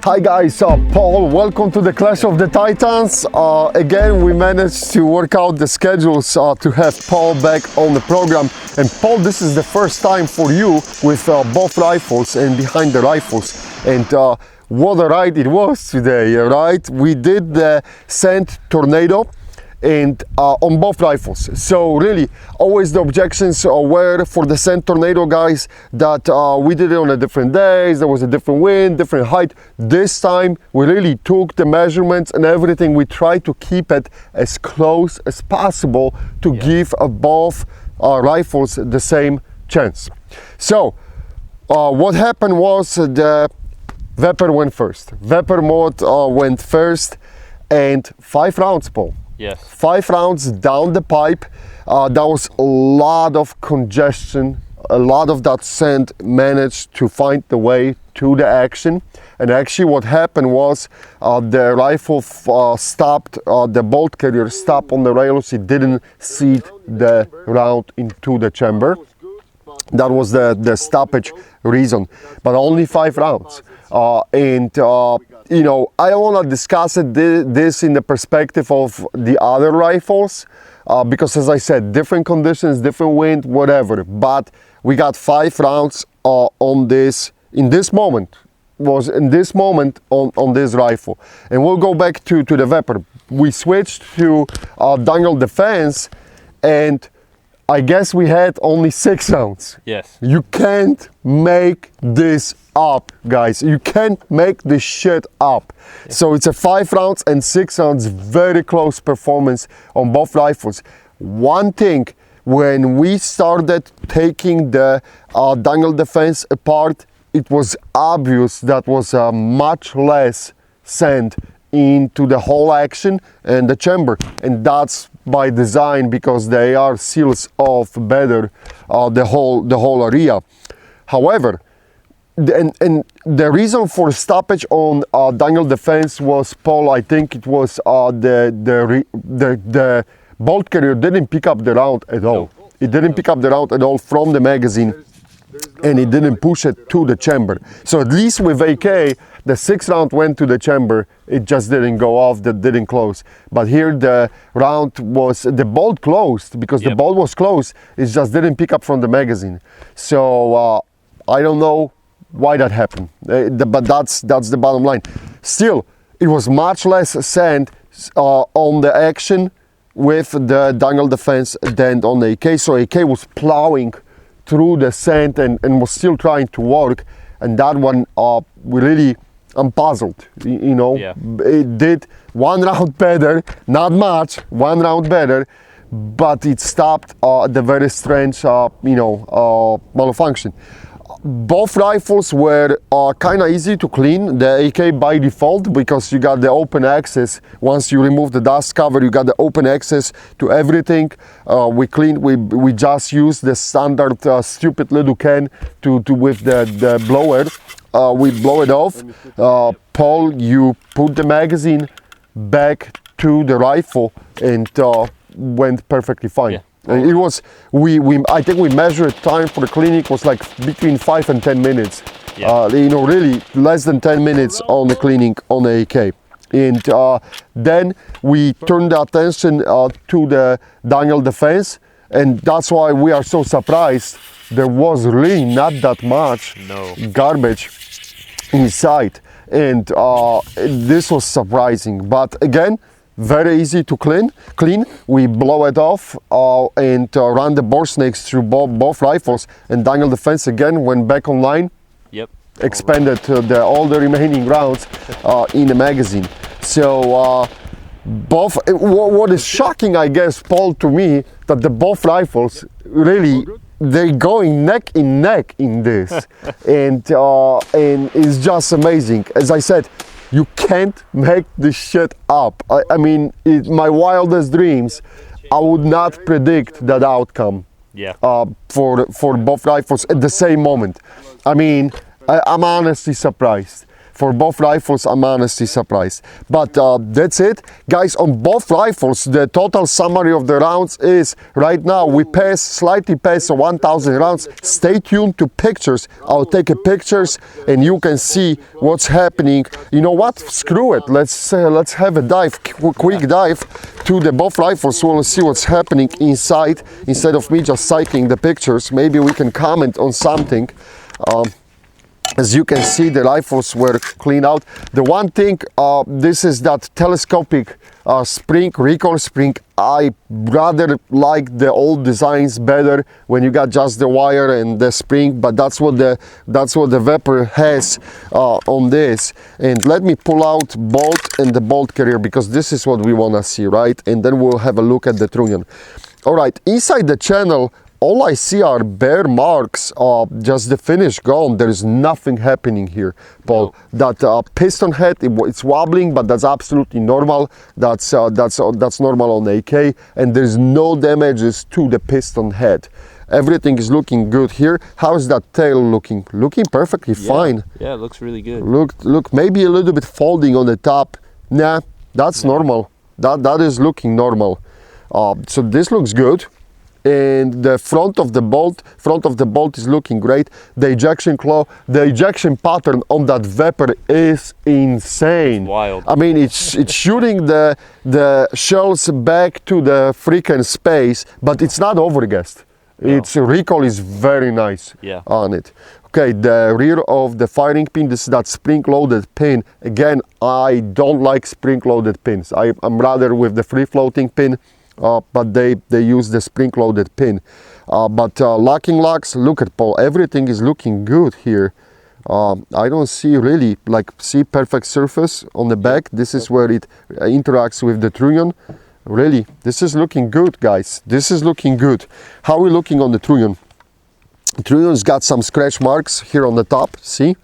Hi guys, Paul, welcome to the Clash of the Titans. Again, we managed to work out the schedules to have Paul back on the program. And Paul, this is the first time for you with both rifles and behind the rifles. And what a ride it was today, right? We did the Sand Tornado and on both rifles. So really, always the objections were for the Sand Tornado guys that we did it on a different days, there was a different wind, different height. This time we really took the measurements and everything. We tried to keep it as close as possible to give both rifles the same chance. So what happened was the Vepr went first. Vepr mode went first, and 5 rounds, Paul. Yes. 5 rounds down the pipe. There was a lot of congestion. A lot of that sand managed to find the way to the action. And actually what happened was the rifle stopped, the bolt carrier stopped on the rails. It didn't seat the round into the chamber. That was the stoppage reason, but only 5 rounds. You know, I don't want to discuss this in the perspective of the other rifles, because as I said, different conditions, different wind, whatever. But we got 5 rounds on this, in this moment on this rifle. And we'll go back to the Vepr. We switched to Dangle Defense, and I guess we had only 6 rounds. Yes. You can't make this up, guys. You can't make this shit up. Yeah. So it's a 5 rounds and 6 rounds, very close performance on both rifles. One thing, when we started taking the Dangle Defense apart, it was obvious that was much less sand into the whole action and the chamber, and that's by design because they are seals off better the whole area. However, and the reason for stoppage on Dangle Defense was, Paul, I think it was the bolt carrier didn't pick up the round at all. It didn't pick up the round at all from the magazine, and it didn't push it to the chamber. So at least with AK, the 6th round went to the chamber, it just didn't go off, that didn't close. But here the round was, the bolt closed, because the bolt was closed, it just didn't pick up from the magazine. So I don't know why that happened, but that's the bottom line. Still, it was much less sand on the action with the Dangle Defense than on the AK. So AK was plowing through the sand and was still trying to work, and that one really, I'm puzzled, you know. It did 1 round better, not much, 1 round better, but it stopped the very strange malfunction. Both rifles were kind of easy to clean, the AK by default, because you got the open access. Once you remove the dust cover, you got the open access to everything. We cleaned, we just used the standard stupid little can to with the blower. We blow it off. Paul, you put the magazine back to the rifle, and went perfectly fine. It was, I think we measured time for the cleaning was like between 5 and 10 minutes. You know, really less than 10 minutes on the cleaning on the AK. And then we turned the attention to the Dangle Defense, and that's why we are so surprised. There was really not that much garbage inside, and this was surprising. But again, very easy to clean. We blow it off and run the bore snakes through both rifles, and Dangle Defense again went back online. Expanded all the remaining rounds in the magazine. So both, what is shocking, I guess, Paul, to me, that the both rifles really, they're going neck in neck in this. and it's just amazing. As I said, you can't make this shit up. I mean, in my wildest dreams, I would not predict that outcome for both rifles at the same moment. I mean, I'm honestly surprised. For both rifles, I'm honestly surprised. But that's it. Guys, on both rifles, the total summary of the rounds is, right now, we slightly past 1,000 rounds. Stay tuned to pictures. I'll take pictures and you can see what's happening. You know what? Screw it. Let's have a dive, quick dive to the both rifles. We'll see what's happening inside, instead of me just citing the pictures. Maybe we can comment on something. As you can see, the rifles were cleaned out. The one thing, this is that telescopic spring, recoil spring. I rather like the old designs better when you got just the wire and the spring, but that's what the Vepr has on this. And let me pull out bolt and the bolt carrier, because this is what we want to see, right? And then we'll have a look at the trunnion. All right, inside the channel, all I see are bare marks, just the finish gone. There is nothing happening here, Paul. No. That piston head, it's wobbling, but that's absolutely normal. That's normal on the AK, and there's no damages to the piston head. Everything is looking good here. How is that tail looking? Looking perfectly fine. Yeah, it looks really good. Look, maybe a little bit folding on the top. Nah, that's normal. That is looking normal. So this looks good. And the front of the bolt is looking great. The ejection claw, the ejection pattern on that Vepr is insane. It's wild. I mean, it's shooting the shells back to the freaking space, but it's not overgassed. No. Its recoil is very nice on it. Okay, the rear of the firing pin, this is that spring-loaded pin. Again, I don't like spring-loaded pins. I'm rather with the free-floating pin. But they use the spring-loaded pin. But locking locks, look at Paul, everything is looking good here. I don't see really, see perfect surface on the back. This is where it interacts with the trunnion. Really, this is looking good, guys. This is looking good. How are we looking on the trunnion? The trunnion's got some scratch marks here on the top, see?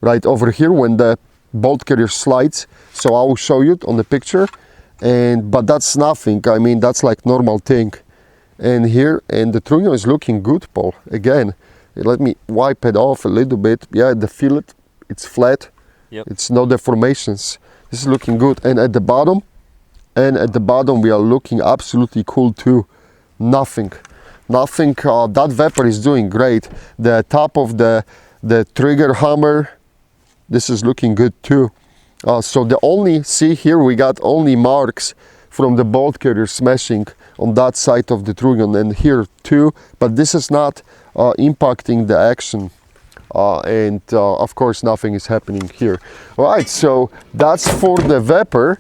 Right over here when the bolt carrier slides. So I will show you it on the picture. But that's nothing. I mean, that's like normal thing. And here, and the trunnion is looking good, Paul. Again, let me wipe it off a little bit. Yeah, the fillet, it's flat. Yep. It's no deformations. This is looking good. And at the bottom, we are looking absolutely cool too. Nothing. That Vepr is doing great. The top of the trigger hammer, this is looking good too. So see here we got only marks from the bolt carrier smashing on that side of the trunnion, and here too, but this is not impacting the action. Of course nothing is happening here. All right, so that's for the Vepr.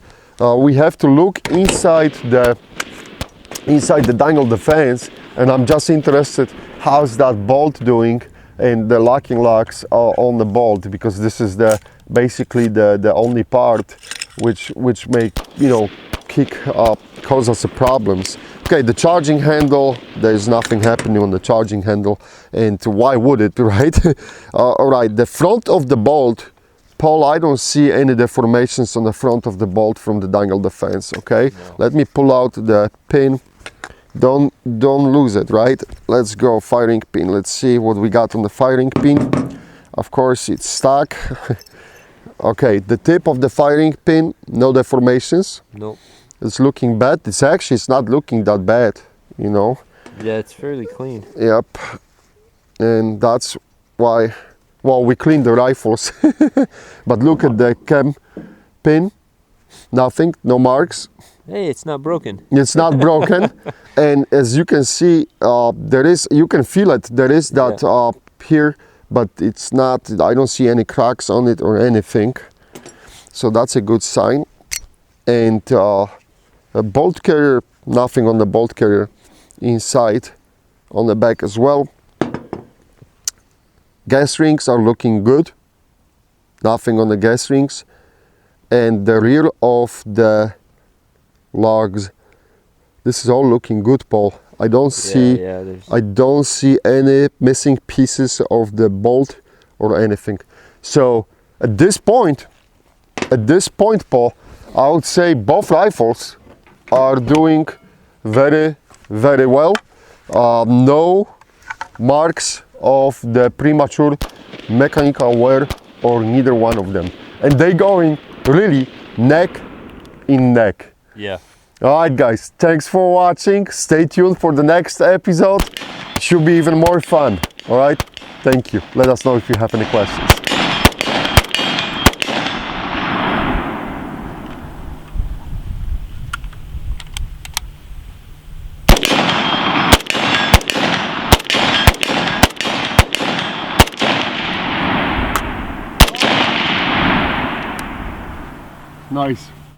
We have to look inside the dangle defense, and I'm just interested how's that bolt doing and the locking locks on the bolt, because this is basically the only part which may cause us problems. Okay, the charging handle, there's nothing happening on the charging handle, and why would it, right? All right, the front of the bolt, Paul, I don't see any deformations on the front of the bolt from the dangle defense. Okay, no. Let me pull out the pin. Don't lose it, right? Let's go firing pin. Let's see what we got on the firing pin. Of course, it's stuck. Okay, the tip of the firing pin, no deformations. No. It's looking bad. It's not looking that bad, you know. Yeah, it's fairly clean. Yep. And that's why, well, we cleaned the rifles. But look at the cam pin. Nothing, no marks. Hey, it's not broken. It's not broken. And as you can see, you can feel it. There is that here, but it's not, I don't see any cracks on it or anything. So that's a good sign. And a bolt carrier, nothing on the bolt carrier inside, on the back as well. Gas rings are looking good. Nothing on the gas rings. And the rear of the logs, this is all looking good, Paul. I don't see any missing pieces of the bolt or anything. So at this point, Paul, I would say both rifles are doing very, very well. No marks of the premature mechanical wear or neither one of them. and they going really neck in neck. Yeah. Alright guys, thanks for watching. Stay tuned for the next episode. It should be even more fun. Alright? Thank you. Let us know if you have any questions. Nice.